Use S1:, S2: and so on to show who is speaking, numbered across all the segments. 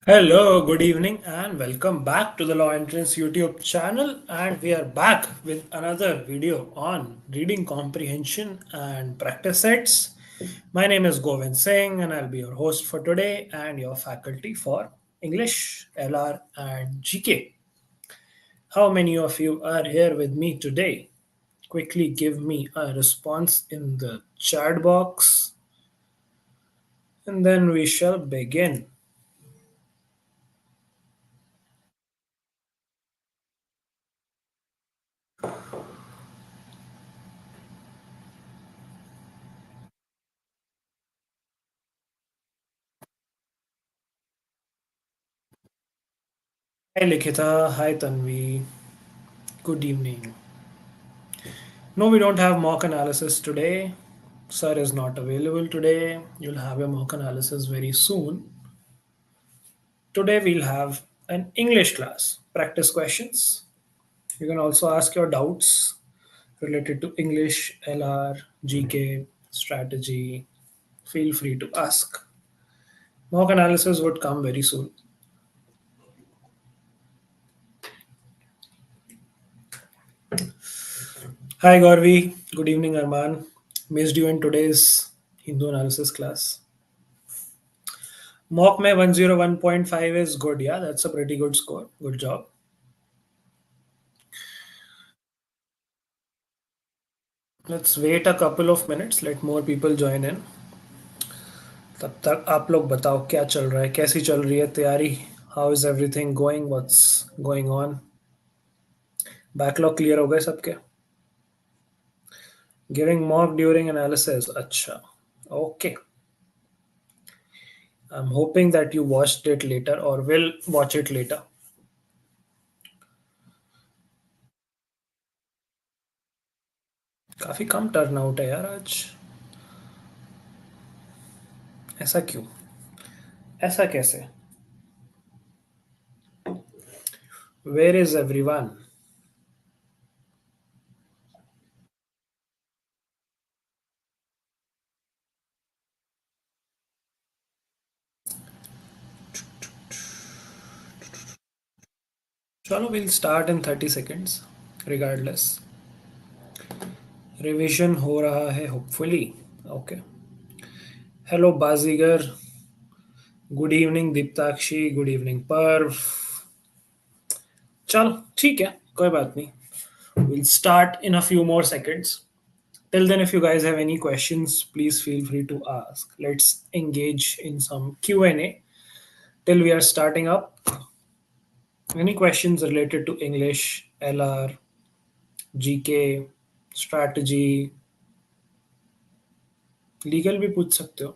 S1: Hello, good evening, and welcome back to the Law Entrance YouTube channel. And we are back with another video on reading comprehension and practice sets. My name is Govind Singh, and I'll be your host for today and your faculty for English, LR, and GK. How many of you are here with me today? Quickly give me a response in the chat box, and then we shall begin. Hi Likita, hi Tanvi, good evening. No, we don't have mock analysis today. Sir is not available today. You'll have a mock analysis very soon. Today we'll have an English class, practice questions. You can also ask your doubts related to English, LR, GK, strategy. Feel free to ask. Mock analysis would come very soon. Hi Gauravi, good evening Arman. Missed you in today's Hindu analysis class. Mock में 101.5 is good. Yeah, that's a pretty good score. Good job. Let's wait a couple of minutes. Let more people join in. तब तक आप लोग बताओ क्या चल रहा है कैसी चल रही है तैयारी how is everything going what's going on backlog clear हो गए सबके गिविंग मॉक ड्यूरिंग एनालिसिस अच्छा okay I am hoping that you watched it later और विल वॉच इट लेटर काफी कम टर्न आउट है यार आज ऐसा क्यों ऐसा कैसे वेयर इज एवरीवन चलो will start in 30 seconds regardless revision हो रहा है होपफुली ओके हेलो बाजीगर गुड इवनिंग दीप्ताक्षी गुड इवनिंग पर्व चलो ठीक है कोई बात नहीं we'll start in a few more seconds till then if you guys have any questions please feel free to ask let's engage in some Q&A till we are starting up any questions related to English LR GK strategy legal भी पूछ सकते हो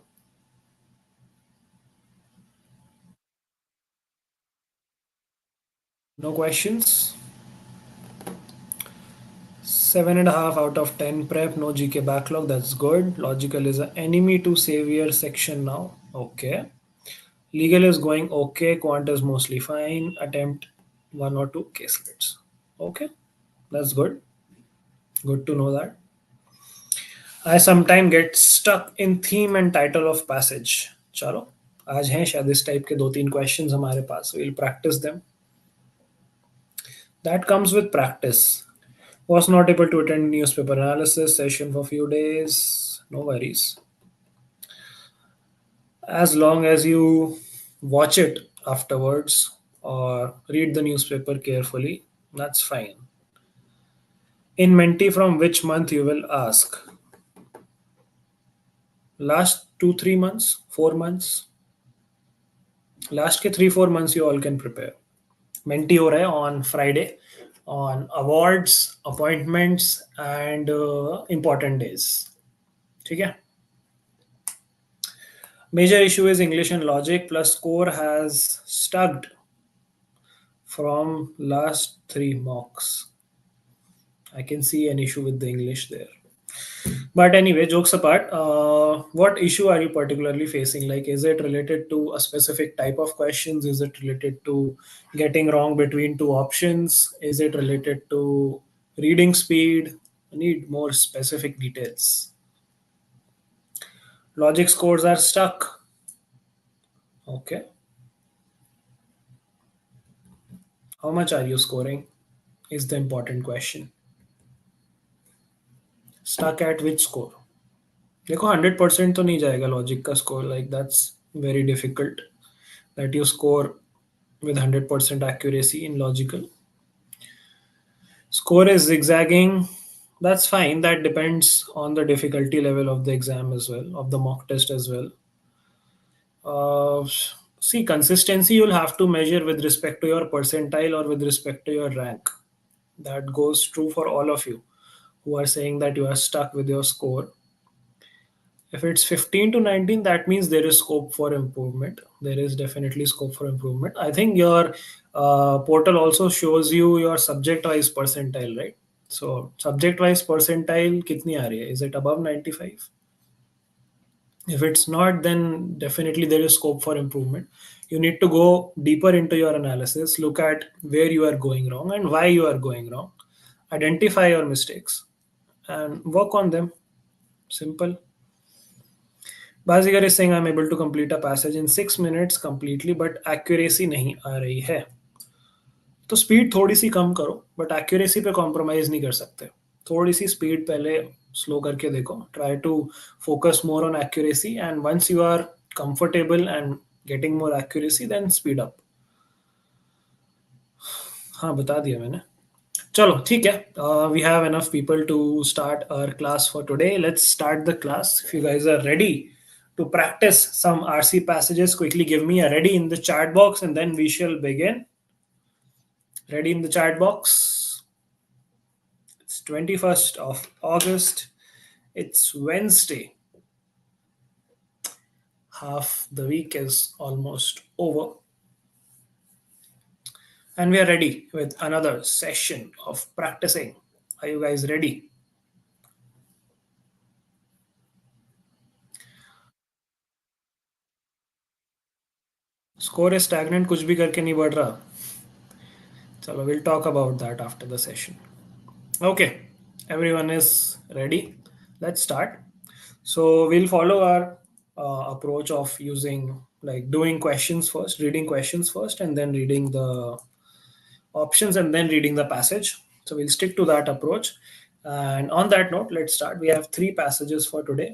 S1: no questions 7.5 out of 10 prep no GK backlog that's good logical is an enemy to savior section now okay legal is going okay quant is mostly fine attempt one or two caselets okay that's good to know that I sometimes get stuck in theme and title of passage चलो आज हैं शायद इस type के दो तीन questions हमारे पास we'll practice them that comes with practice was not able to attend newspaper analysis session for few days no worries as long as you watch it afterwards or read the newspaper carefully that's fine in menti from which month you will ask last 2 3 months 4 months last के 3 4 months you all can prepare menti हो रहा है on Friday on awards appointments and important days ठीक है major issue is English and logic plus score has stuck from last 3 mocks I can see an issue with the English there. But anyway, jokes apart, what issue are you particularly facing? Like, is it related to a specific type of questions? Is it related to getting wrong between two options? Is it related to reading speed? I need more specific details. Logic scores are stuck. Okay. How much are you scoring? Is the important question. Stuck at which score? देखो 100% तो नहीं जाएगा logic का score like that's very difficult that you score with 100% accuracy in logical. Score is zigzagging. That's fine. That depends on the difficulty level of the exam as well, of the mock test as well. Uh, See, consistency you'll have to measure with respect to your percentile or with respect to your rank. That goes true for all of you who are saying that you are stuck with your score. If it's 15 to 19, that means there is scope for improvement. There is definitely scope for improvement. I think your portal also shows you your subject wise percentile, right? So, subject wise percentile, kitni aa rahi hai? Is it above 95? If it's not, then definitely there is scope for improvement. You need to go deeper into your analysis, look at where you are going wrong and why you are going wrong, identify your mistakes, and work on them. Simple. Bazigar is saying I'm able to complete a passage in 6 minutes completely, but accuracy नहीं आ रही है. तो speed थोड़ी सी कम करो but accuracy पे compromise नहीं कर सकते. थोड़ी सी स्पीड पहले स्लो करके देखो. Try to focus more on accuracy and once you are comfortable and getting more accuracy then speed up. हाँ बता दिया मैंने. चलो ठीक है. We have enough people to start our class for today. Let's start the class. If you guys are ready to practice some RC passages, quickly give me a ready in the chat box and then we shall begin. Ready in the chat box. It's 21st of August. It's Wednesday. Half the week is almost over. And we are ready with another session of practicing. Are you guys ready? Score is stagnant, कुछ भी करके नहीं बढ़ रहा. चलो, we'll talk about that after the session. Okay, everyone is ready. Let's start. So we'll follow our approach of using like doing questions first, reading questions first, and then reading the options and then reading the passage. So we'll stick to that approach. And on that note, let's start. We have three passages for today.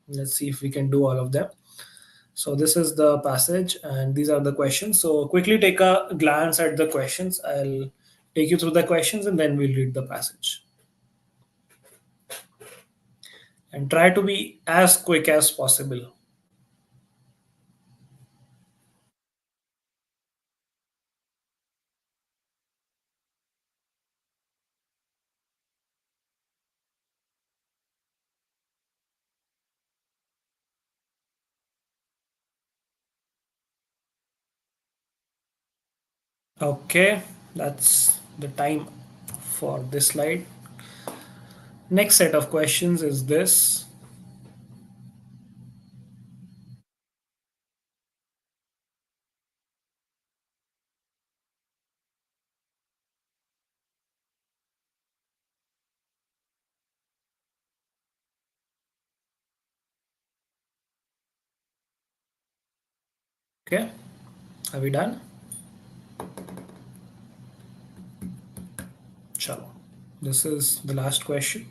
S1: Let's see if we can do all of them. So this is the passage and these are the questions. So quickly take a glance at the questions. I'll take you through the questions and then we'll read the passage. And try to be as quick as possible. Okay, that's the time for this slide. Next set of questions is this. Okay, are we done? Chalo. This is the last question.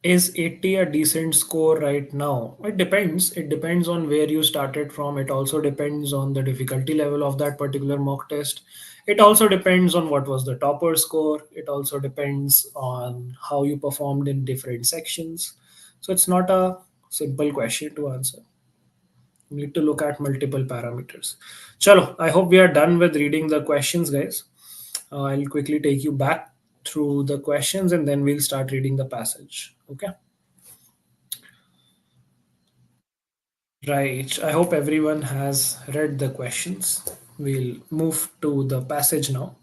S1: Is 80 a decent score right now? It depends. It depends on where you started from. It also depends on the difficulty level of that particular mock test. It also depends on what was the topper score. It also depends on how you performed in different sections. So it's not a simple question to answer. You need to look at multiple parameters. Chalo, I hope we are done with reading the questions, guys. I'll quickly take you back through the questions and then we'll start reading the passage. Okay. Right. I hope everyone has read the questions. We'll move to the passage now.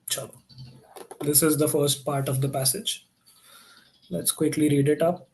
S1: Chalo. This is the first part of the passage. Let's quickly read it up.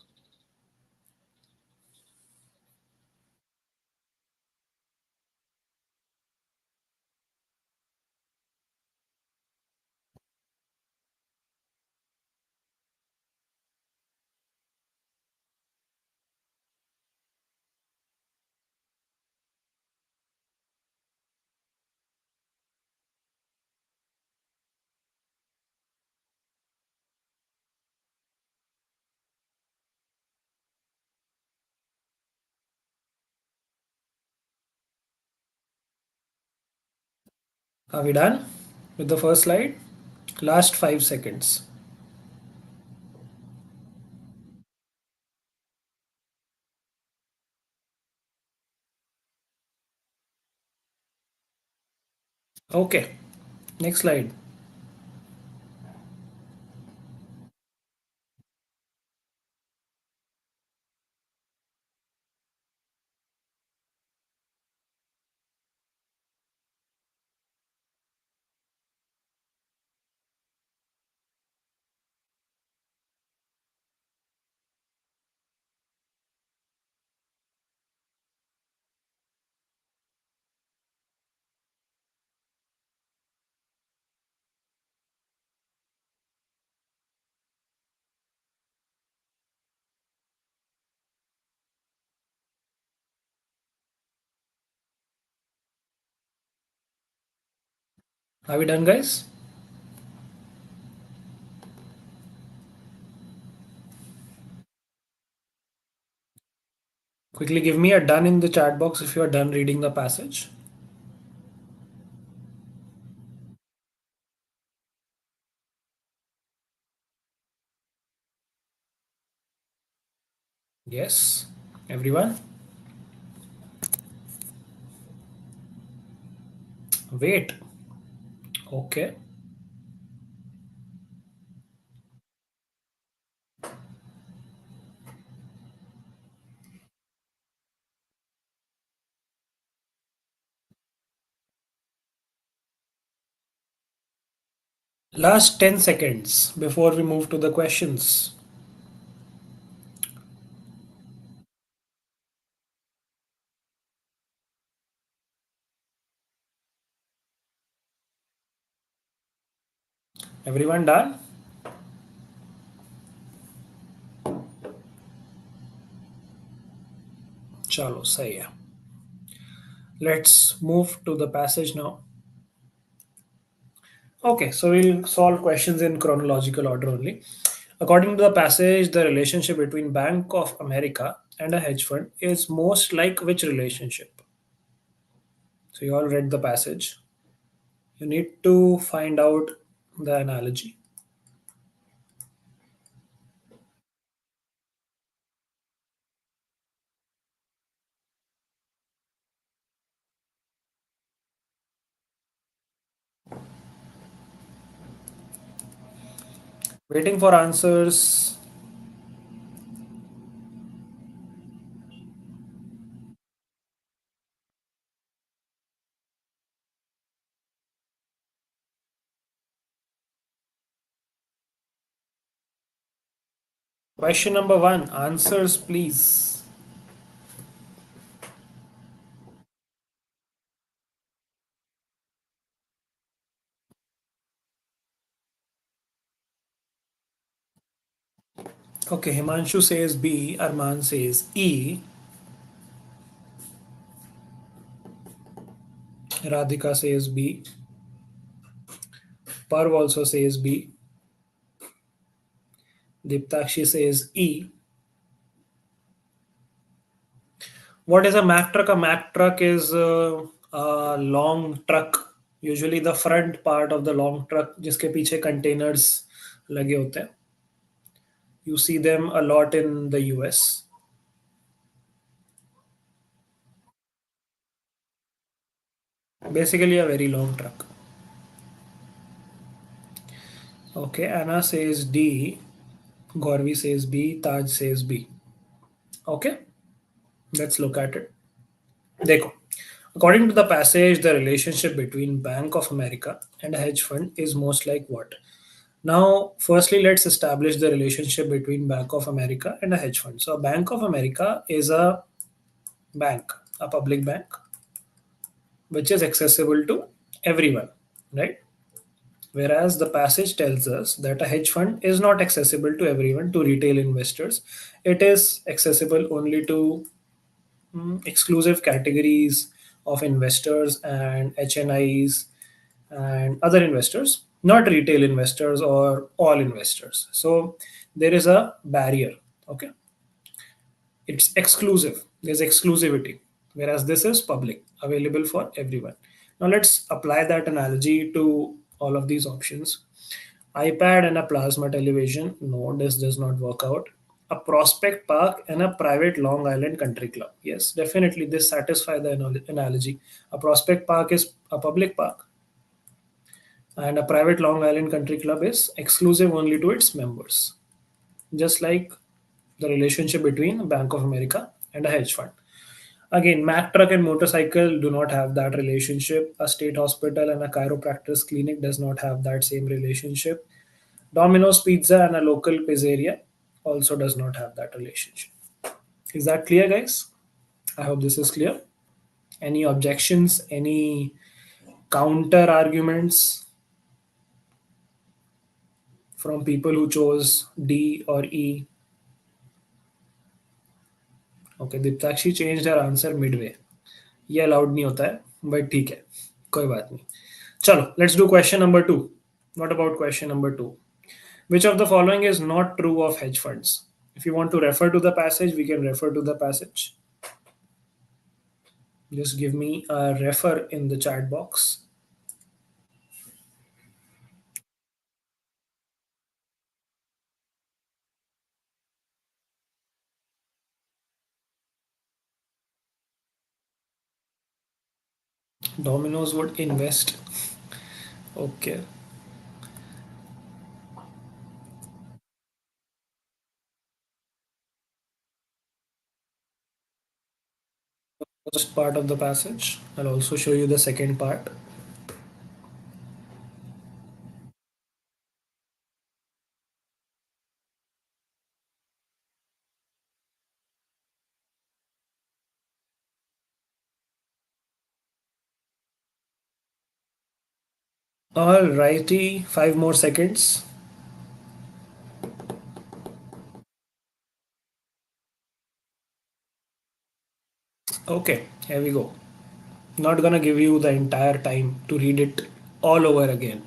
S1: Are we done with the first slide? Last 5 seconds. Okay, next slide. Are we done, guys? Quickly give me a done in the chat box if you are done reading the passage. Yes, everyone. Wait. Okay. Last 10 seconds before we move to the questions. Everyone done? Chalo, sahi hai. Let's move to the passage now. Okay, so we'll solve questions in chronological order only. According to the passage, the relationship between Bank of America and a hedge fund is most like which relationship? So you all read the passage. You need to find out the analogy. Waiting for answers. Question number one. Answers, please. Okay, Himanshu says B, Arman says E, Radhika says B, Parv also says B, Diptakshi says E. What is a Mack truck? A Mack truck is a long truck. Usually the front part of the long truck जिसके पीछे containers लगे होते हैं. You see them a lot in the US. Basically a very long truck. Okay, Anna says D, Gorvi says B, Taj says B. Okay, let's look at it. देखो, according to the passage, the relationship between Bank of America and a hedge fund is most like what? Now, firstly, let's establish the relationship between Bank of America and a hedge fund. So, Bank of America is a bank, a public bank, which is accessible to everyone, right? Whereas the passage tells us that a hedge fund is not accessible to everyone, to retail investors. It is accessible only to exclusive categories of investors and HNIs and other investors, not retail investors or all investors. So there is a barrier. Okay, it's exclusive. There's exclusivity, whereas this is public, available for everyone. Now let's apply that analogy to all of these options. iPad and a plasma television. No, this does not work out. A prospect park and a private Long Island country club. Yes, definitely this satisfies the analogy. A prospect park is a public park, and a private Long Island country club is exclusive only to its members. Just like the relationship between Bank of America and a hedge fund. Again, Mack truck and motorcycle do not have that relationship. A state hospital and a chiropractor's clinic does not have that same relationship. Domino's Pizza and a local pizzeria also does not have that relationship. Is that clear, guys? I hope this is clear. Any objections? Any counter arguments from people who chose D or E? Okay, Diptakshi changed her answer midway. ये allowed नहीं होता है but ठीक है कोई बात नहीं चलो let's do question number two what about question number two which of the following is not true of hedge funds if you want to refer to the passage we can refer to the passage just give me a refer in the chat box Domino's would invest okay first part of the passage I'll also show you the second part all righty 5 more seconds okay here we go not gonna give you the entire time to read it all over again.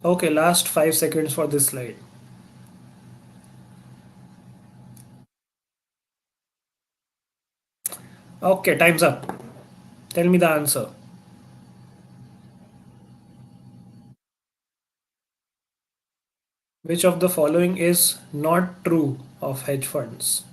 S1: Okay, last 5 seconds for this slide. Okay, time's up. Tell me the answer. Which of the following is not true of hedge funds?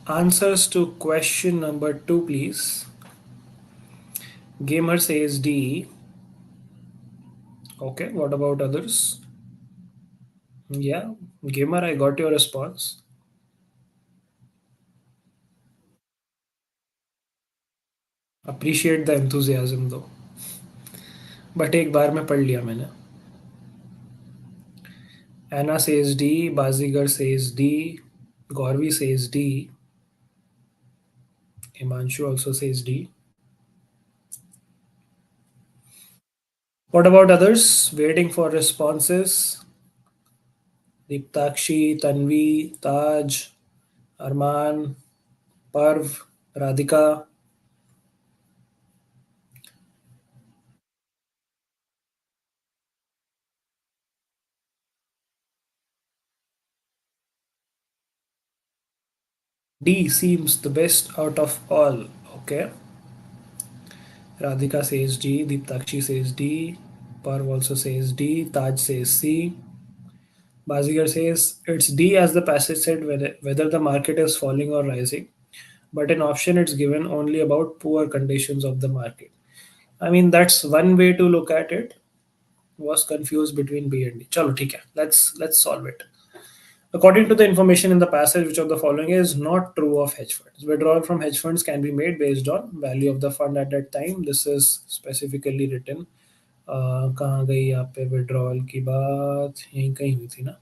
S1: Answers to question number two, please. Gamer says D. Okay, what about others? Yeah, Gamer, I got your response. Appreciate the enthusiasm though. But एक बार में पढ़ लिया मैंने. Anna says D. Bazigar says D. Gorvi says D. Himanshu also says D. What about others? Waiting for responses. Deeptakshi, Tanvi, Taj, Arman, Parv, Radhika. D seems the best out of all. Okay. Radhika says D. Deeptakshi says D. Parv also says D. Taj says C. Bazigar says it's D as the passage said whether the market is falling or rising. But in option it's given only about poor conditions of the market. I mean that's one way to look at it. Was confused between B and D. Chalo, ठीक है. Let's solve it. According to the information in the passage, which of the following is not true of hedge funds? Withdrawal from hedge funds can be made based on value of the fund at that time. This is specifically written. कहाँ गई यहाँ पे withdrawal की बात यहीं कहीं हुई थी ना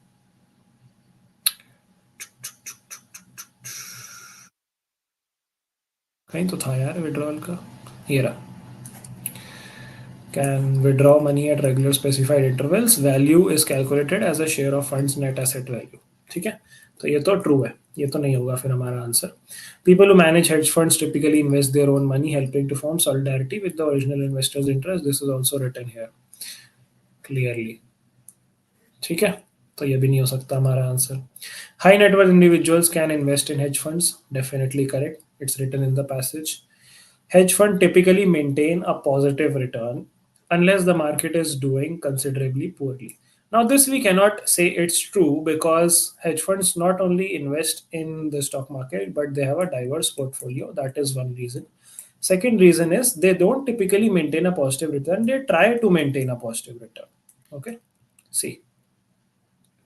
S1: कहीं तो था यार विड्रॉल का, ये रहा। Can withdraw money at regular specified intervals. Value is calculated as a share of funds net asset value. ठीक है, तो ये तो ट्रू है, ये तो नहीं होगा फिर हमारा answer. People who manage hedge funds typically invest their own money, helping to form solidarity with the original investor's interest. This is also written here clearly. ठीक है, तो ये भी नहीं हो सकता हमारा answer. High net worth individuals can invest in hedge funds, definitely correct, it's written in the passage. Hedge fund typically maintain a positive return unless the market is doing considerably poorly. Now, this we cannot say it's true because hedge funds not only invest in the stock market but they have a diverse portfolio. That is one reason. Second reason is they don't typically maintain a positive return, they try to maintain a positive return. Okay, see,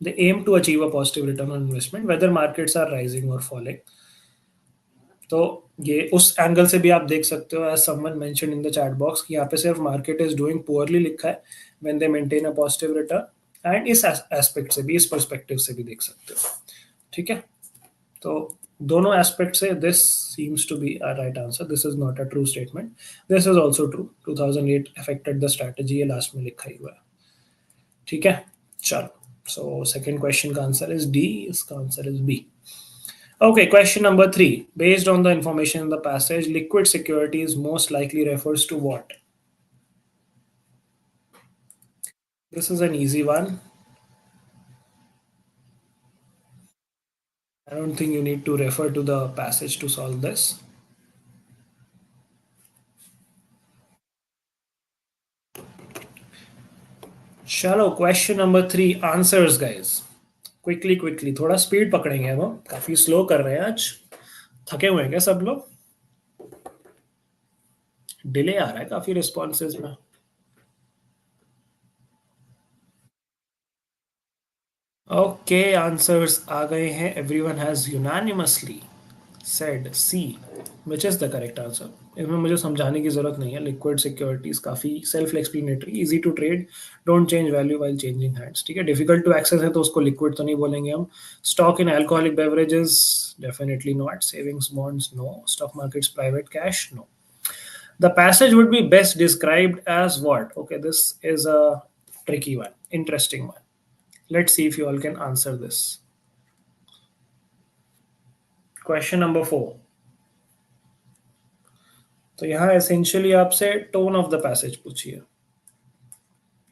S1: they aim to achieve a positive return on investment whether markets are rising or falling. तो ये उस angle से भी आप देख सकते हो, as someone mention in the chat box, कि यहाँ पे सिर्फ मार्केट इज डूइंग पुअरली लिखा है when they maintain a positive return, and इस एस्पेक्ट से भी, इस पर्सपेक्टिव से भी देख सकते हो। ठीक है, तो दोनों एस्पेक्ट से this seems to be a right answer, this is not a true statement, this is also true, 2008 affected the strategy, ये लास्ट में लिखा ही हुआ है। ठीक है, चलो, सो सेकेंड क्वेश्चन का आंसर इज डी, इसका answer is B. Okay, question number three. Based on the information in the passage, liquid securities most likely refers to what? This is an easy one. I don't think you need to refer to the passage to solve this. चलो, question number three, answers guys, quickly quickly, थोड़ा speed पकड़ेंगे हम, काफी slow कर रहे हैं आज, थके हुए हैं क्या सब लोग? डिले आ रहा है काफी रिस्पॉन्सेज में। ओके, आंसर्स आ गए हैं, everyone has unanimously said C, which is the correct answer. इसमें मुझे समझाने की जरूरत नहीं है, लिक्विड सिक्योरिटीज काफी self explanatory, easy to trade, don't change value while changing hands. ठीक है, डिफिकल्ट टू एक्सेस है तो उसको लिक्विड तो नहीं बोलेंगे हम। Stock in alcoholic beverages, definitely not. Savings bonds, no. Stock markets, private cash, no. The passage would be best described as what? Okay, this is a tricky one, interesting one. Let's see if you all can answer this. Question number four. तो यहाँ essentially आपसे tone of the passage पूछिए,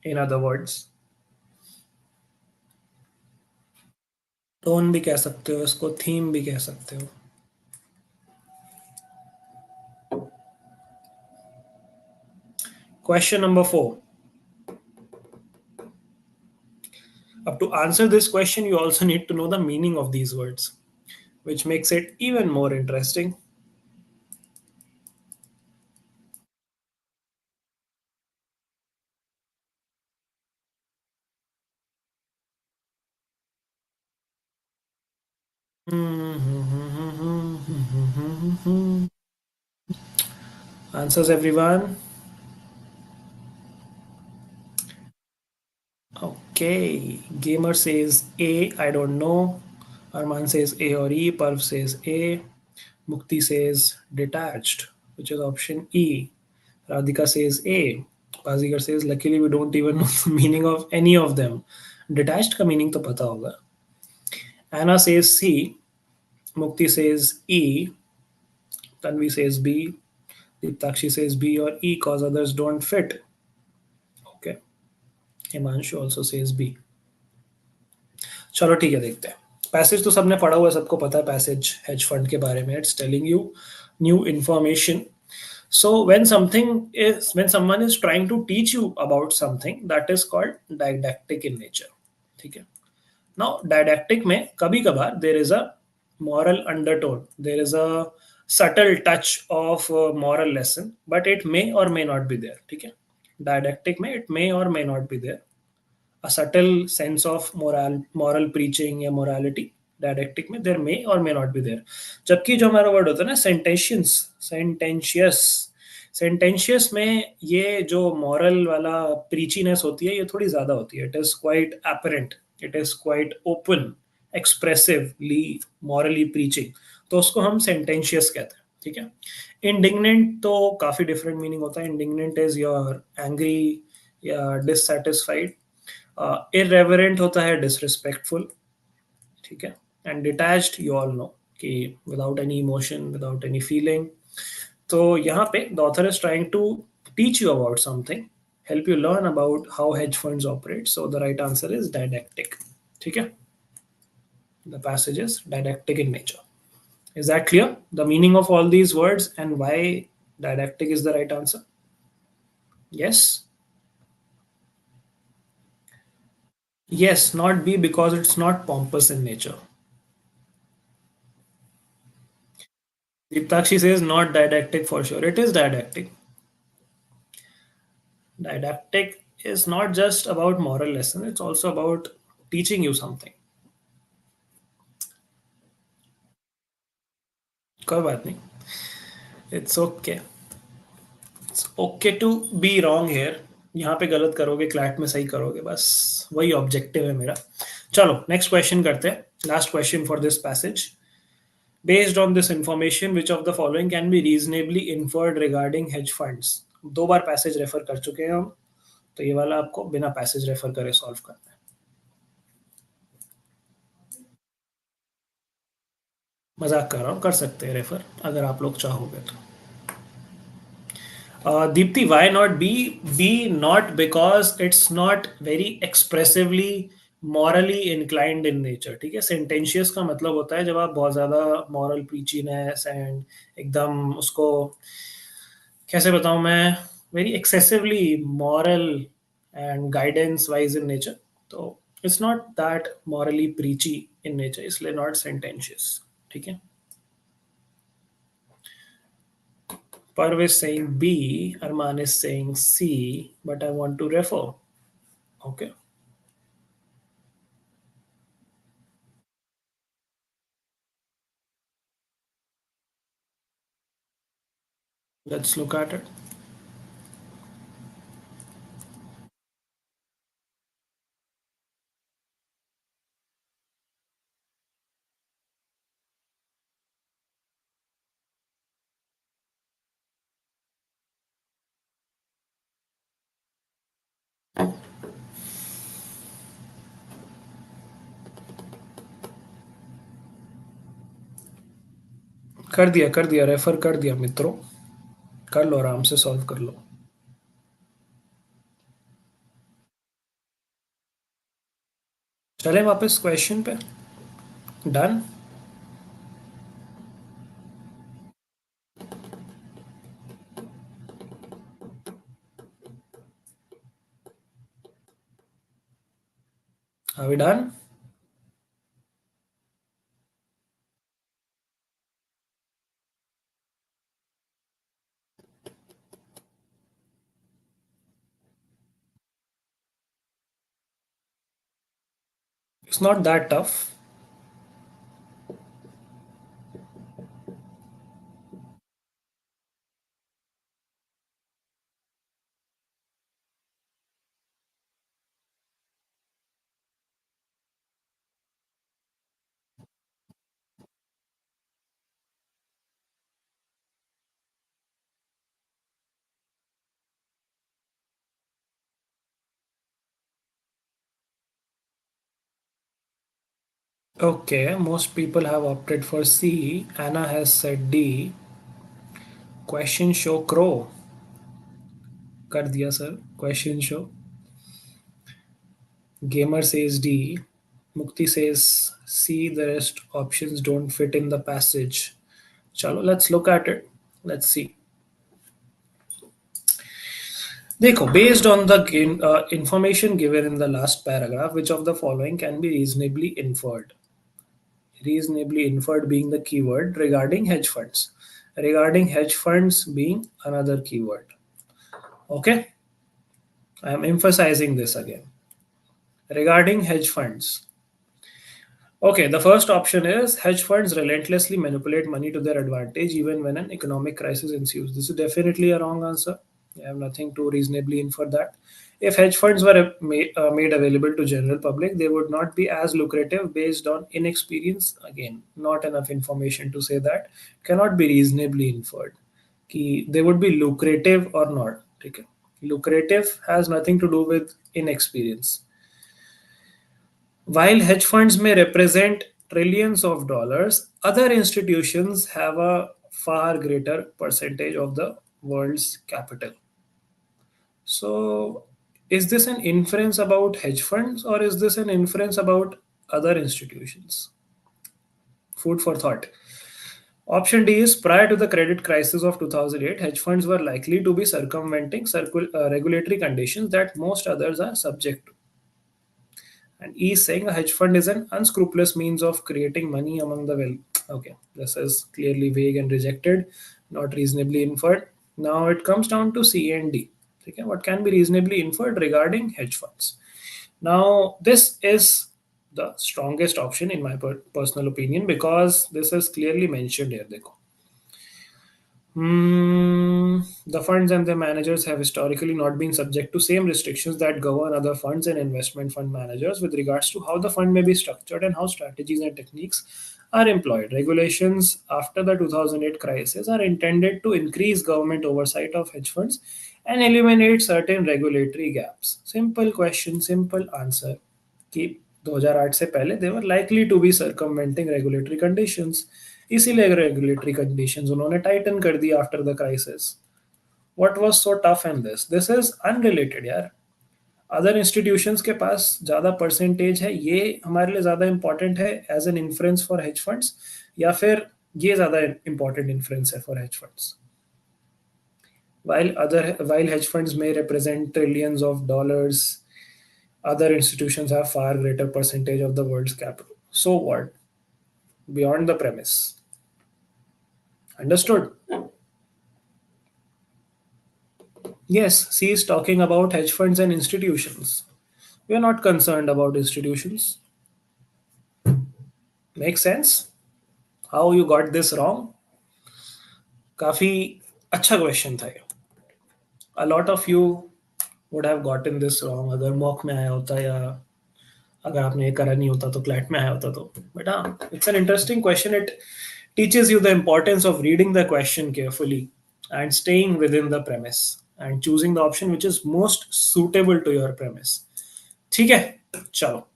S1: in other words. Tone भी कह सकते हो इसको, theme भी कह सकते हो। Question number four. अब to answer this question you also need to know the meaning of these words, which makes it even more interesting. Answers, everyone? Okay, Gamer says A, I don't know. Arman says A or E. Parv says A. Mukti says detached, which is option E. Radhika says A. Bazigar says luckily we don't even know the meaning of any of them. Detached का meaning तो पता होगा. Anna says C. Mukti says E. Tanvi says B. Diptakshi says B or E cause others don't fit. Okay. Himanshu also says B. चलो ठीक है, देखते हैं। Passage तो सबने पढ़ा हुआ है, सबको पता है पैसेज हेज फंड के बारे में, it's telling you new information. So when someone is trying to teach you about something, that is called didactic in nature. ठीक है, now didactic में कभी कभार there is a moral undertone, there is a subtle touch of moral lesson, but it may or may not be there. ठीक है, didactic में it may or may not be there a subtle sense of moral preaching या morality, डायडेक्टिक में देर मे और may not be there. जबकि जो हमारा word होता है ना सेंटेंशियस, सेंटेंशियस में ये जो मॉरल वाला प्रीचीनेस होती है ये थोड़ी ज्यादा होती है, it is quite apparent, it is quite open, expressively morally preaching, तो उसको हम सेंटेंशियस कहते हैं। ठीक है, इंडिग्नेंट तो काफी डिफरेंट मीनिंग होता है. इंडिग्नेंट इज योर एंग्री या डिससेटिस्फाइड. इरेवरेंट होता है डिसरिस्पेक्टफुल. ठीक है. And detached you all know कि without any emotion, without any feeling. तो यहाँ पे the author is trying to teach you about something, help you learn about how hedge funds operate. So the right answer is didactic. ठीक है. The passage is didactic in nature. Is that clear? The meaning of all these words and why didactic is the right answer? Yes? Yes, not B because it's not pompous in nature. Deeptakshi says not didactic for sure. It is didactic. Didactic is not just about moral lesson, it's also about teaching you something. कोई बात नहीं. It's okay. It's okay to be wrong here. यहाँ पे गलत करोगे, CLAT में सही करोगे, बस वही ऑब्जेक्टिव है मेरा. चलो नेक्स्ट क्वेश्चन करते हैं. Last question for this passage. Based on this information, which of the following can be reasonably inferred regarding hedge funds? दो बार पैसेज रेफर कर चुके हैं हम, तो ये वाला आपको बिना पैसेज रेफर करे सॉल्व करना है. मजाक कर रहा हूँ, कर सकते हैं रेफर अगर आप लोग चाहोगे तो. Deepti, why not B? B not because it's not very expressively morally inclined in nature. ठीक है. सेंटेंशियस का मतलब होता है जब आप बहुत ज्यादा मॉरल प्रीचीनेस एंड एकदम उसको, कैसे बताऊं मैं, very excessively moral and guidance wise in nature. तो it's not that morally preachy in nature, इसलिए नॉट सेंटेंशियस. ठीक है. Parv is saying B, Arman is saying C, but I want to refer. Okay. Let's look at it. कर दिया refer कर दिया मित्रों. कर लो, आराम से सॉल्व कर लो. चले वापस क्वेश्चन पे. Done. Are we done? It's not that tough. Okay, most people have opted for C. Anna has said D. Question show crow. कर दिया sir. Question show. Gamer says D. Mukti says C. The rest options don't fit in the passage. Chalo, let's look at it. Let's see. देखो, based on the information given in the last paragraph, which of the following can be reasonably inferred? Reasonably inferred being the keyword regarding hedge funds. Regarding hedge funds being another keyword. Okay? I am emphasizing this again. Regarding hedge funds. Okay, the first option is hedge funds relentlessly manipulate money to their advantage even when an economic crisis ensues. This is definitely a wrong answer. I have nothing to reasonably infer that. If hedge funds were made available to general public, they would not be as lucrative based on inexperience. Again, not enough information to say that. Cannot be reasonably inferred. कि they would be lucrative or not. ठीक है, lucrative has nothing to do with inexperience. While hedge funds may represent trillions of dollars, other institutions have a far greater percentage of the world's capital. So, is this an inference about hedge funds or is this an inference about other institutions? Food for thought. Option D is prior to the credit crisis of 2008, hedge funds were likely to be circumventing regulatory conditions that most others are subject to. And E is saying a hedge fund is an unscrupulous means of creating money among the well. Okay, this is clearly vague and rejected, not reasonably inferred. Now it comes down to C and D. Okay, what can be reasonably inferred regarding hedge funds? Now, this is the strongest option in my personal opinion because this is clearly mentioned here. देखो. The funds and their managers have historically not been subject to same restrictions that govern other funds and investment fund managers with regards to how the fund may be structured and how strategies and techniques are employed. Regulations after the 2008 crisis are intended to increase government oversight of hedge funds and eliminate certain regulatory gaps. Simple question, simple answer. कि 2008 से पहले they were likely to be circumventing regulatory conditions. इसीलिए regulatory conditions उन्होंने tighten कर दी after the crisis. What was so tough in this? This is unrelated यार. Other institutions के पास ज़्यादा percentage है, ये हमारे लिए ज़्यादा इंपॉर्टेंट है as an influence for hedge funds, या फिर ये ज़्यादा इंपॉर्टेंट इन्फ्लुएंस है for hedge funds? While hedge funds may represent trillions of dollars, other institutions have far greater percentage of the world's capital. So what? Beyond the premise. Understood? Yes, C is talking about hedge funds and institutions. We are not concerned about institutions. Makes sense? How you got this wrong? काफी अच्छा question था ये. A lot of you would have gotten this wrong अगर mock में आया होता, या अगर आपने ये करा नहीं होता तो क्लैट में आया होता तो. बट हाँ, it's an interesting question. It teaches you the importance of reading the question carefully and staying within the premise and choosing the option which is most suitable to your premise. ठीक है, चलो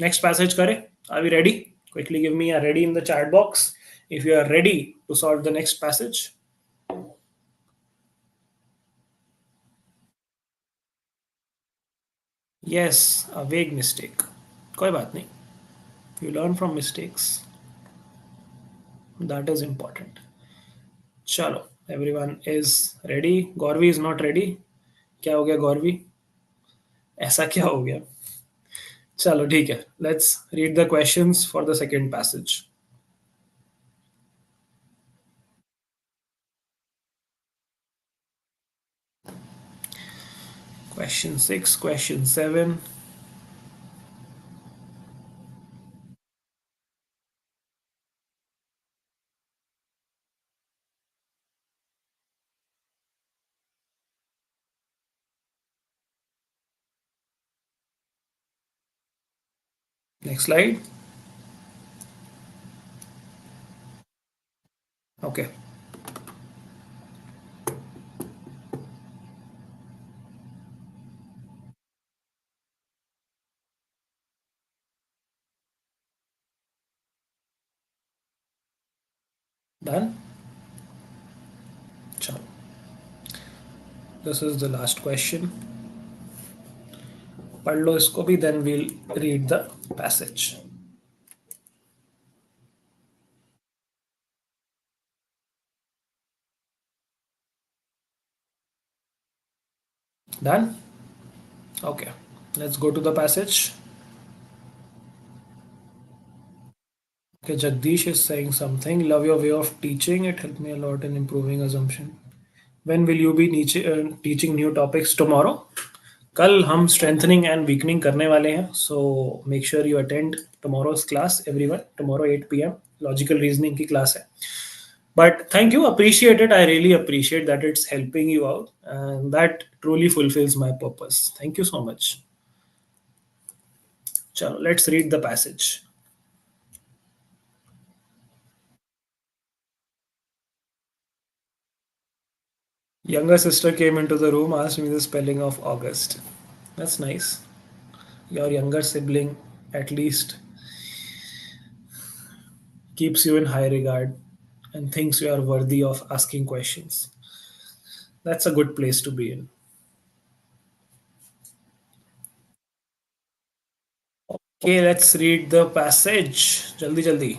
S1: next passage करें. Are we ready? Quickly give me a ready in the chat box if you are ready to solve the next passage. Yes, a vague mistake. कोई बात नहीं. You learn from mistakes. That is important. चलो, everyone is ready. Gauravi is not ready. क्या हो गया गौरवी? ऐसा क्या हो गया? चलो ठीक है. Let's read the questions for the second passage. Question 6, question 7. Next slide. Okay. Done? चलो. This is the last question. पढ़ लो इसको भी, then we'll read the passage. Done? Okay. Let's go to the passage. Okay, Jagdish is saying something. Love your way of teaching. It helped me a lot in improving assumption. When will you be teaching new topics? Tomorrow. कल हम strengthening and weakening करने वाले हैं. So make sure you attend tomorrow's class, everyone. Tomorrow 8 p.m. Logical reasoning की class है. But thank you, appreciate it. I really appreciate that it's helping you out, and that truly fulfills my purpose. Thank you so much. Chalo, let's read the passage. Younger sister came into the room, asked me the spelling of August. That's nice. Your younger sibling at least keeps you in high regard and thinks you are worthy of asking questions. That's a good place to be in. Okay, let's read the passage. Jaldi jaldi.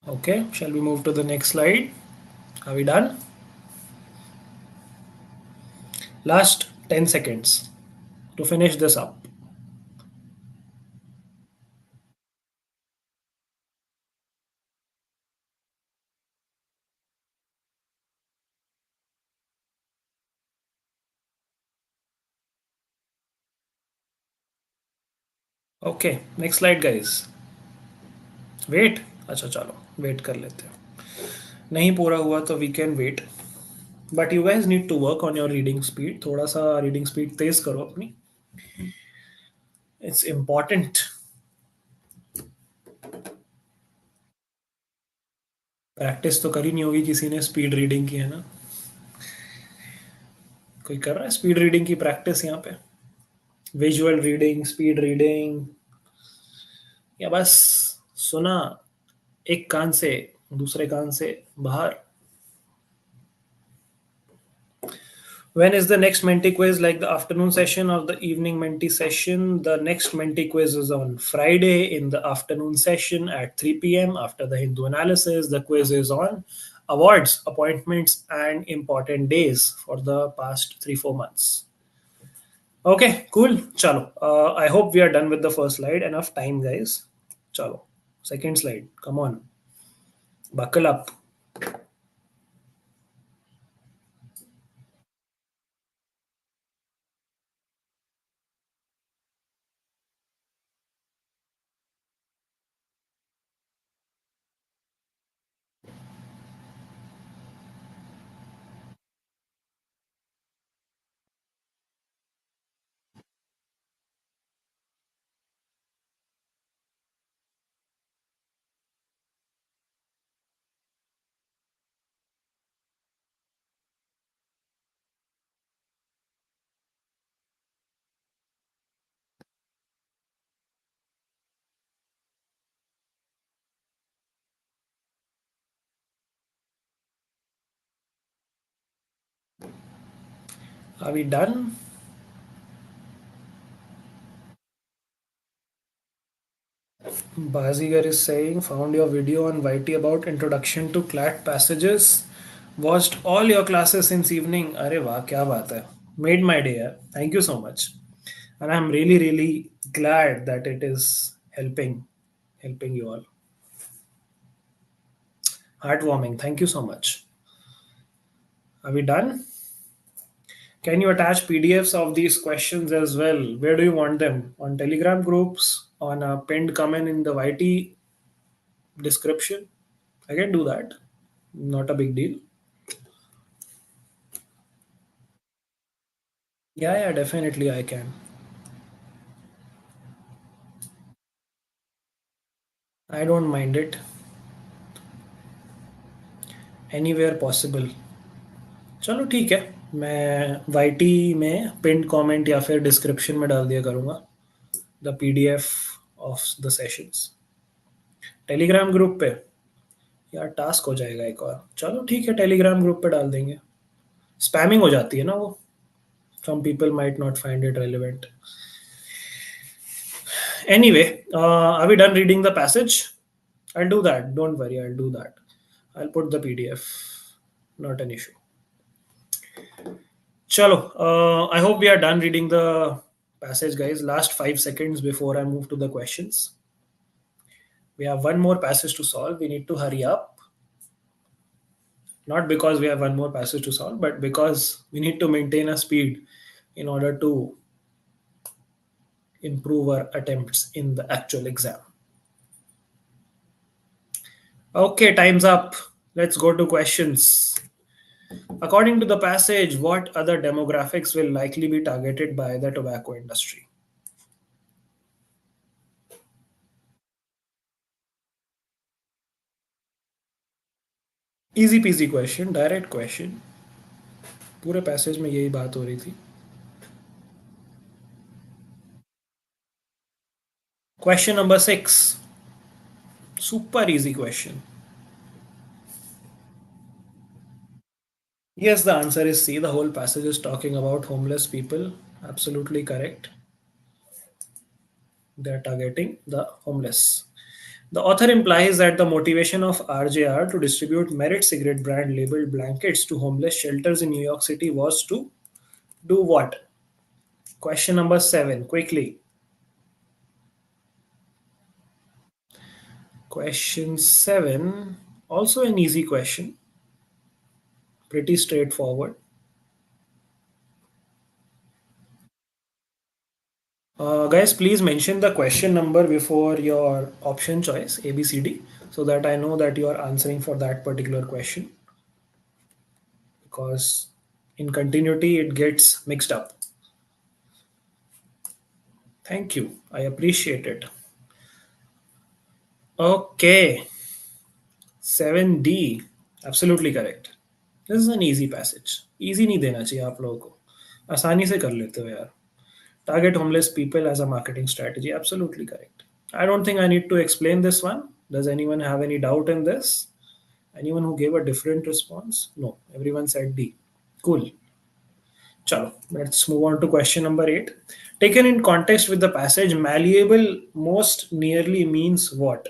S1: Okay, shall we move to the next slide? Are we done? Last 10 seconds to finish this up. Okay, next slide guys. Wait अच्छा चलो wait कर लेते हैं नहीं पूरा हुआ तो we can wait but you guys need to work on your reading speed थोड़ा सा रीडिंग स्पीड तेज करो अपनी इट्स इम्पॉर्टेंट प्रैक्टिस तो करी नहीं होगी किसी ने स्पीड रीडिंग की है ना कोई कर रहा है स्पीड रीडिंग की प्रैक्टिस यहाँ पे विजुअल रीडिंग स्पीड रीडिंग या बस सुना एक कान से दूसरे कान से बाहर When is the next Menti quiz? Like the afternoon session or the evening Menti session? The next Menti quiz is on Friday in the afternoon session at 3 p.m. After the Hindu analysis, the quiz is on awards, appointments, and important days for the past 3 4 months. Okay, cool. Chalo. I hope we are done with the first slide. Enough time, guys. Chalo. Second slide. Come on. Buckle up. Are we done? Bazigar is saying, found your video on YT about introduction to CLAT passages. Watched all your classes since evening. अरे वाह क्या बात है. Made my day. यार. Thank you so much. And I'm really really glad that it is helping you all. Heartwarming. Thank you so much. Are we done? Can you attach PDFs of these questions as well? Where do you want them? On Telegram groups? On a pinned comment in the YT description? I can do that. Not a big deal. Yeah, definitely I can. I don't mind it. Anywhere possible. चलो ठीक है मैं YT में पिंड comment या फिर description में डाल दिया करूँगा the PDF of the sessions Telegram group पे यार टास्क हो जाएगा एक और चलो ठीक है टेलीग्राम ग्रुप पे डाल देंगे स्पैमिंग हो जाती है ना वो some people might not find it relevant anyway are we done reading the passage I'll do that don't worry I'll do that I'll put the pdf not an issue chalo I hope we are done reading the passage, guys. Last 5 seconds before I move to the questions. We have one more passage to solve. We need to hurry up. Not because we have one more passage to solve, but because we need to maintain a speed in order to improve our attempts in the actual exam. Okay, time's up. Let's go to questions. According to the passage, what other demographics will likely be targeted by the tobacco industry? Easy peasy question, direct question. पूरे passage में यही बात हो रही थी. Question number 6. Super easy question. Yes, the answer is C. The whole passage is talking about homeless people. Absolutely correct. They are targeting the homeless. The author implies that the motivation of RJR to distribute Merit cigarette brand labeled blankets to homeless shelters in New York City was to do what? Question number 7. Quickly. Question 7. Also an easy question. Pretty straightforward. Guys, please mention the question number before your option choice, A, B, C, D, so that I know that you are answering for that particular question. Because in continuity, it gets mixed up. Thank you. I appreciate it. Okay. 7D. Absolutely correct. This is an easy passage. Easy नहीं देना चाहिए आप लोगों को. आसानी से कर लेते हो यार. Target homeless people as a marketing strategy. Absolutely correct. I don't think I need to explain this one. Does anyone have any doubt in this? Anyone who gave a different response? No. Everyone said D. Cool. Chalo, let's move on to question number 8. Taken in context with the passage, malleable most nearly means what?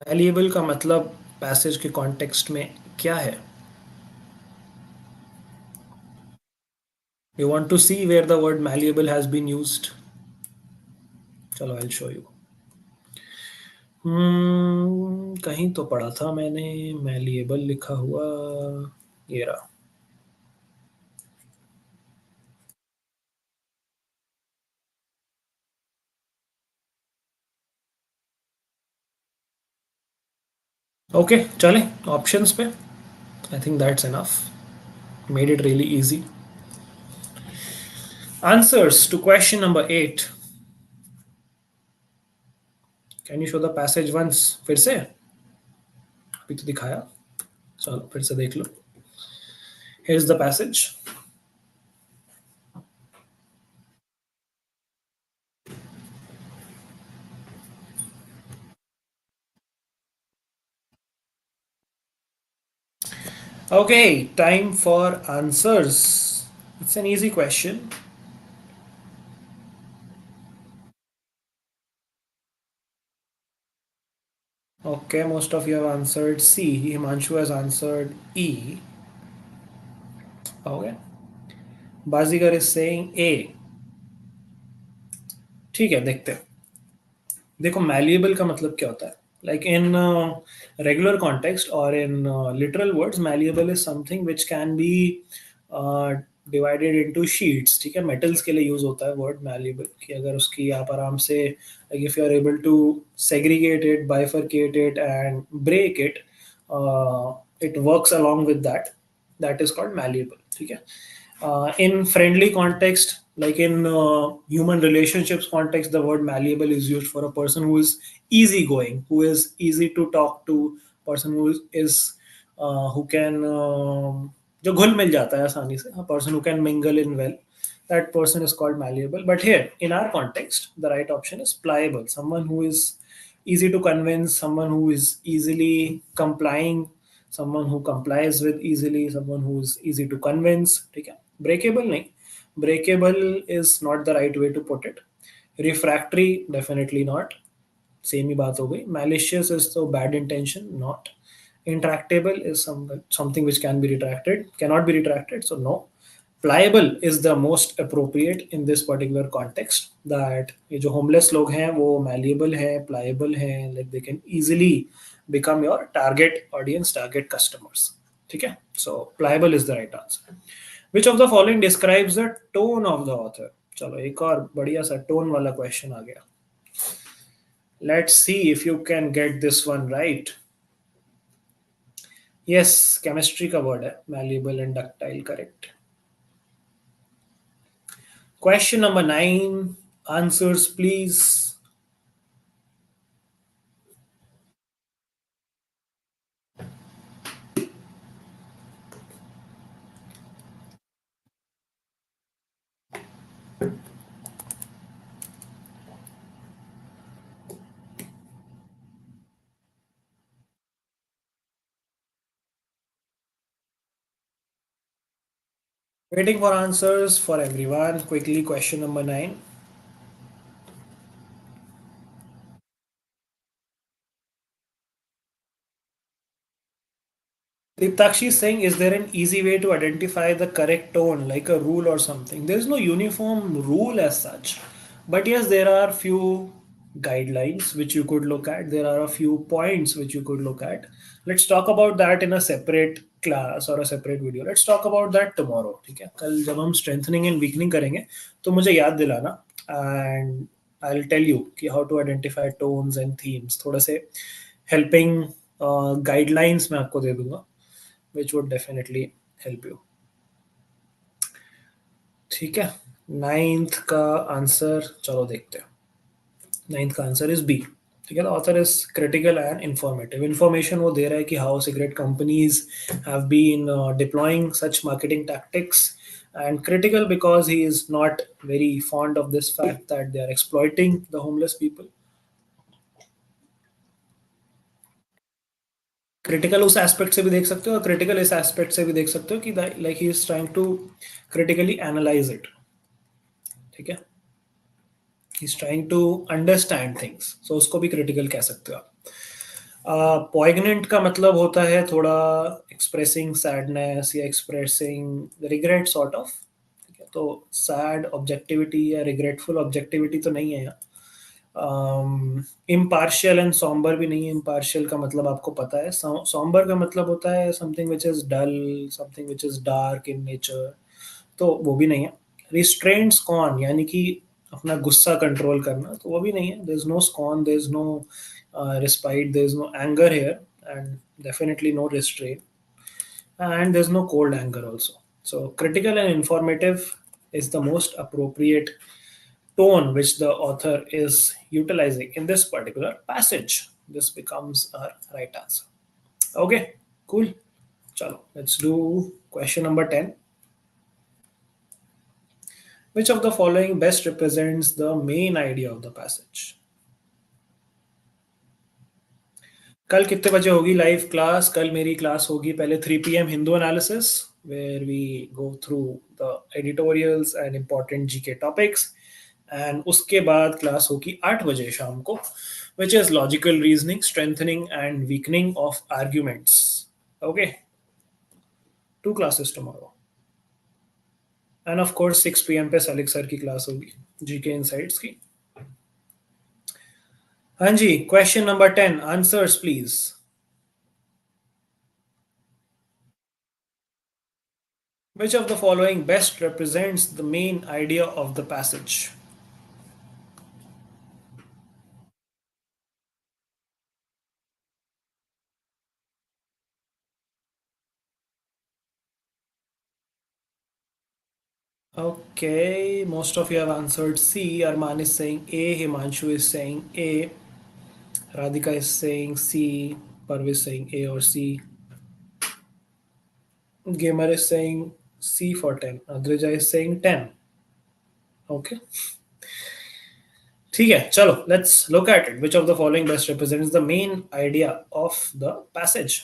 S1: Malleable का मतलब passage के context में क्या है? You want to see where the word malleable has been used? चलो, I'll show you. कहीं तो पढ़ा था मैंने malleable लिखा हुआ. ये रहा. Okay, चले options पे. I think that's enough. Made it really easy. Answers to question number 8. Can you show the passage once? फिर से अभी तो दिखाया. चलो फिर से देख लो. Here's the passage. Okay, time for answers. It's an easy question. Okay, most of you have answered C. Himanshu has answered E. Okay. Bazigar is saying A. ठीक है, देखते हैं. देखो malleable का मतलब क्या होता है. Like in regular context or in literal words, malleable is something which can be uh, divided into sheets. ठीक है, metals के लिए use होता है word malleable कि अगर उसकी आप आराम से, like if you are able to segregate it, bifurcate it and break it, it works along with that. That is called malleable. ठीक है. In friendly context, like in human relationships context, the word malleable is used for a person who is easygoing, who is easy to talk to, person who is who can जो घुल मिल जाता है आसानी से, a person who can mingle in well, that person is called malleable. But here in our context, the right option is pliable, someone who is easy to convince, someone who is easily complying, someone who complies with easily, someone who is easy to convince. ठीक है. Breakable नहीं. Breakable is not the right way to put it. Refractory, definitely not. Same ही बात हो गई. Malicious is तो bad intention, not. Intractable is something which can be retracted, cannot be retracted, so no. Pliable is the most appropriate in this particular context, that ये जो homeless लोग हैं वो malleable हैं, pliable हैं, like they can easily become your target audience, target customers. ठीक है, so pliable is the right answer. Which of the following describes the tone of the author? चलो एक और बढ़िया सा tone वाला question आ गया. Let's see if you can get this one right. Yes, chemistry का word है, malleable and ductile, correct. Question number 9. Answers, please. Waiting for answers for everyone. Quickly, question number 9. Deeptakshi is saying, is there an easy way to identify the correct tone, like a rule or something? There is no uniform rule as such. But yes, there are few guidelines which you could look at. There are a few points which you could look at. Let's talk about that in a separate class or a separate video. Let's talk about that tomorrow. ठीक है, कल जब हम strengthening and weakening करेंगे तो मुझे याद दिलाना, and I'll tell you कि how to identify tones and themes. थोड़े से helping guidelines मैं आपको दे दूंगा, which would definitely help you. ठीक है, नाइन्थ का आंसर चलो देखते हैं. नाइन्थ का आंसर इज बी. ठीक है, the author is critical and informative. Information वो दे रहा है कि how cigarette companies have been deploying such marketing tactics, and critical because he is not very fond of this fact that they are exploiting the homeless people. Critical उस aspect से भी देख सकते हो और क्रिटिकल इस एस्पेक्ट से भी देख सकते हो कि like he is trying to critically analyse it. ठीक है, he is trying to understand things, so उसको भी क्रिटिकल कह सकते हो आप. पॉइग्नेंट का मतलब होता है थोड़ा एक्सप्रेसिंग सैडनेस या एक्सप्रेसिंग रिग्रेट सॉर्ट ऑफ. ठीक है, तो सैड ऑब्जेक्टिविटी या रिग्रेटफुल ऑब्जेक्टिविटी तो नहीं है यहाँ. इम्पार्शियल एंड सॉम्बर भी नहीं है. इम्पार्शियल का मतलब आपको पता है. सॉम्बर का मतलब होता है something which is dull, something which is dark in nature, तो वो भी नहीं है. रिस्ट्रेंट स्कॉन यानी कि अपना गुस्सा कंट्रोल करना, तो वो भी नहीं है. There is no scorn, there is no respite, there is no anger here, and definitely no restraint, and there's no cold anger also. So critical and informative is the most appropriate tone which the author is utilizing in this particular passage. This becomes our right answer. Okay, cool. Chalo, let's do question number 10. Which of the following best represents the main idea of the passage? कल कितने बजे होगी live class? कल मेरी class होगी पहले 3 PM Hindu analysis, where we go through the editorials and important GK topics, and उसके बाद क्लास होगी 8 बजे शाम को, which is logical reasoning, strengthening and weakening of arguments. Okay, 2 classes tomorrow, and of course 6 PM पे Salik sir की class होगी GK insights की. हाँ जी, question number 10. Answers please. Which of the following best represents the main idea of the passage? Okay, most of you have answered C. Arman is saying A, Himanshu is saying A, Radhika is saying C, Parv is saying A or C. Gamer is saying C for 10. Adrija is saying 10. Okay. ठीक है, चलो let's look at it. Which of the following best represents the main idea of the passage?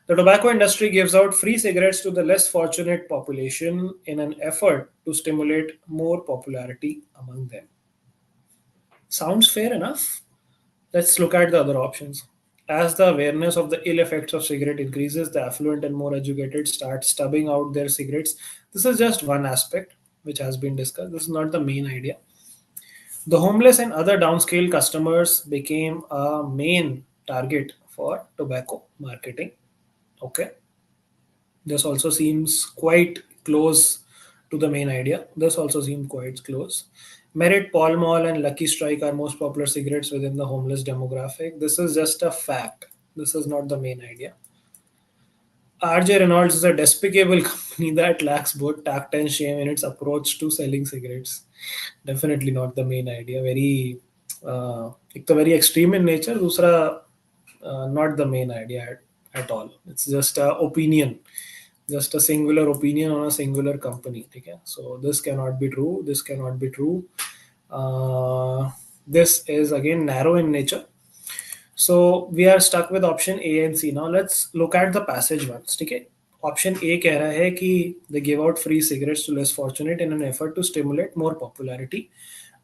S1: The tobacco industry gives out free cigarettes to the less fortunate population in an effort to stimulate more popularity among them. Sounds fair enough. Let's look at the other options. As the awareness of the ill effects of cigarette increases, the affluent and more educated start stubbing out their cigarettes. This is just one aspect which has been discussed. This is not the main idea. The homeless and other downscale customers became a main target for tobacco marketing. Okay. This also seems quite close to the main idea. This also seems quite close. Merit, Pall Mall, and Lucky Strike are most popular cigarettes within the homeless demographic. This is just a fact. This is not the main idea. RJ Reynolds is a despicable company that lacks both tact and shame in its approach to selling cigarettes. Definitely not the main idea. Very, एक तो very extreme in nature. दूसरा, not the main idea at all. It's just a opinion, just a singular opinion on a singular company. Okay, so this cannot be true. This cannot be true. This is again narrow in nature. So we are stuck with option A and C. Now let's look at the passage once. Okay. Option A कह रहा है कि they give out free cigarettes to less fortunate in an effort to stimulate more popularity.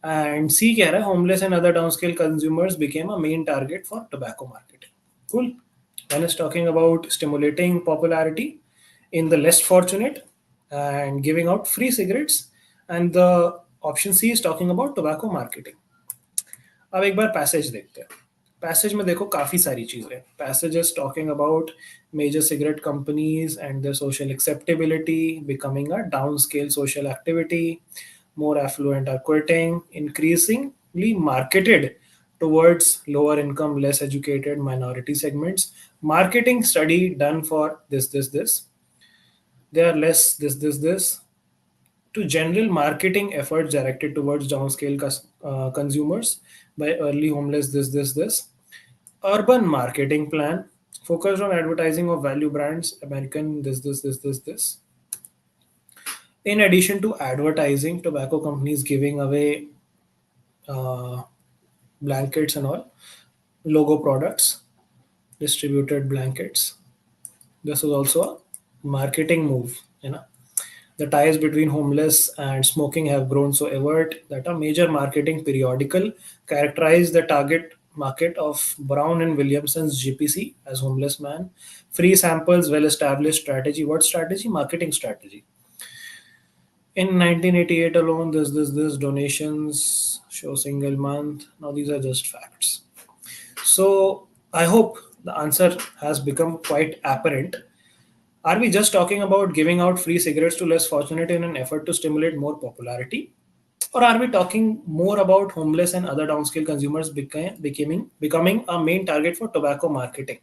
S1: And C कह रहा है homeless and other downscale consumers became a main target for tobacco marketing. Cool. One is talking about stimulating popularity in the less fortunate and giving out free cigarettes, and the option C is talking about tobacco marketing. अब एक बार passage देखते हैं. Passage में देखो काफ़ी सारी चीज़ें. Passage is talking about major cigarette companies and their social acceptability becoming a downscale social activity. More affluent are quitting, increasingly marketed towards lower income, less educated minority segments. Marketing study done for this. They are less this to general marketing efforts directed towards downscale consumers by early homeless this. Urban marketing plan focused on advertising of value brands, American this. In addition to advertising, tobacco companies giving away uh, blankets and all, logo products, distributed blankets. This is also a marketing move. The ties between homeless and smoking have grown so overt that a major marketing periodical characterized the target market of Brown and Williamson's GPC as homeless man. Free samples, well established strategy. What strategy? Marketing strategy. In 1988 alone, this donations show single month. Now these are just facts. So I hope the answer has become quite apparent. Are we just talking about giving out free cigarettes to less fortunate in an effort to stimulate more popularity? Or are we talking more about homeless and other downscale consumers becoming a main target for tobacco marketing?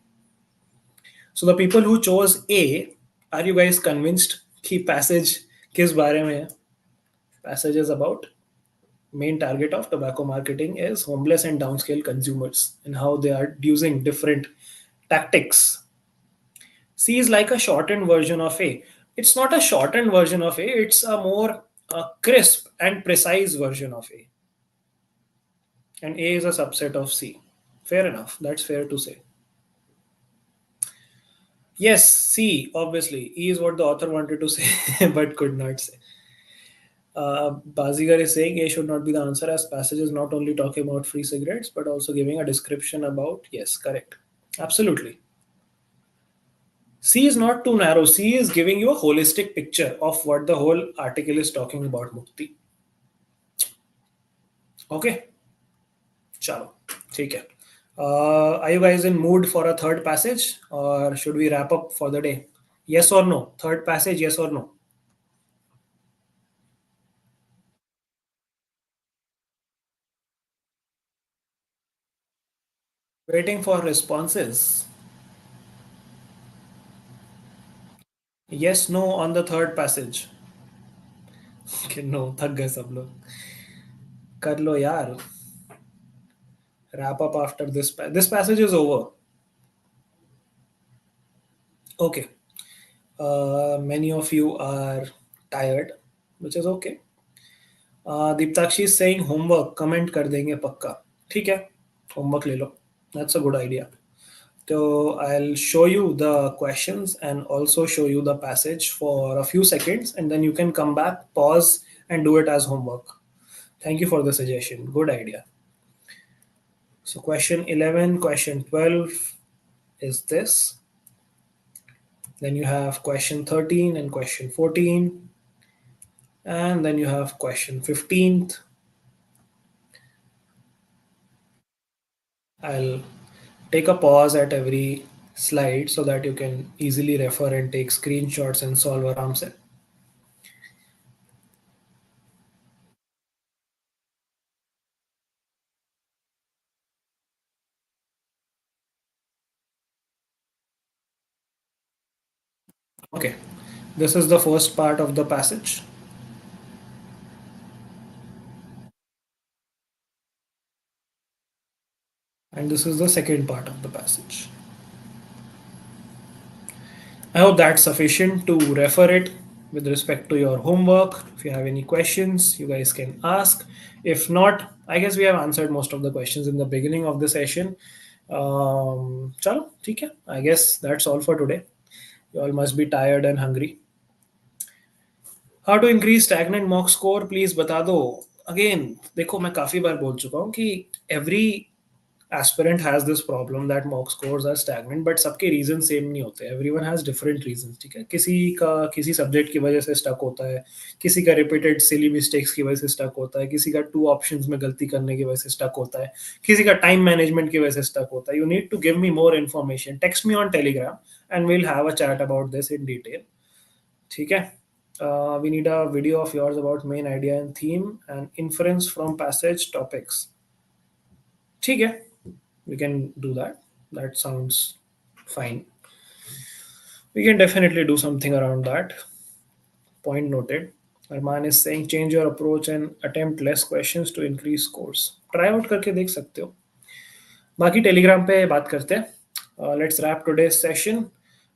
S1: So the people who chose A, are you guys convinced कि passage किस बारे में है? Passage is about main target of tobacco marketing is homeless and downscale consumers and how they are using different tactics. C is like a shortened version of A. It's not a shortened version of A, it's a more crisp and precise version of A. And A is a subset of C. Fair enough. That's fair to say. Yes, C, obviously. E is what the author wanted to say but could not say. Bazigar is saying A should not be the answer as passages not only talking about free cigarettes but also giving a description about. Yes, correct. Absolutely. C is not too narrow. C is giving you a holistic picture of what the whole article is talking about, Mukti. Okay. Chalo. ठीक है. Are you guys in mood for a third passage or should we wrap up for the day? Yes or no? Third passage, yes or no? Waiting for responses. Yes, no on the third passage. Okay, no, थक गए सब लोग. कर लो यार. Wrap up after this. This passage is over. Okay. Many of you are tired, which is okay. दीप्ताक्षी is saying homework comment कर देंगे पक्का. ठीक है. Homework ले लो. That's a good idea. So I'll show you the questions and also show you the passage for a few seconds, and then you can come back, pause, and do it as homework. Thank you for the suggestion. Good idea. So question 11, question 12. is this. Then you have question 13 and question 14. And then you have question 15th. I'll take a pause at every slide so that you can easily refer and take screenshots and solve aram se. Okay, this is the first part of the passage, and this is the second part of the passage. I hope that's sufficient to refer it with respect to your homework. If you have any questions, you guys can ask. If not, I guess we have answered most of the questions in the beginning of the session. Chalo, ठीक है. I guess that's all for today. You all must be tired and hungry. How to increase stagnant mock score? Please बता दो. Again, देखो मैं काफी बार बोल चुका हूँ कि every aspirant has this problem that mock scores are stagnant, but सबके रीजन सेम नहीं होते. Everyone has different reasons. ठीक है, किसी का किसी सब्जेक्ट की वजह से स्टक होता है, किसी का रिपीटेड सिली मिस्टेक्स की वजह से स्टक होता है, किसी का टू ऑप्शंस में गलती करने की वजह से स्टक होता है, किसी का टाइम मैनेजमेंट की वजह से स्टक होता है. You need to give me more information. Text me on Telegram and we'll have a chat about this in detail. ठीक है. We need a video of yours about main idea and theme and inference from passage topics. ठीक है, we can do that. That sounds fine. We can definitely do something around that. Point noted. Arman is saying change your approach and attempt less questions to increase scores. Try out करके देख सकते हो. बाकी Telegram पे बात करते हैं. Let's wrap today session.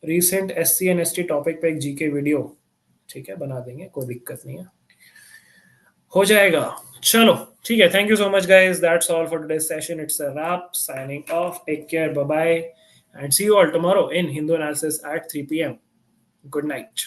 S1: Recent SC and ST topic पे एक जीके वीडियो ठीक है बना देंगे, कोई दिक्कत नहीं है, हो जाएगा. चलो ठीक है. Thank you so much guys. That's all for today session. It's a wrap. Signing off. Take care. Bye bye. And see you all tomorrow in Hindu analysis at 3 p.m. Good night.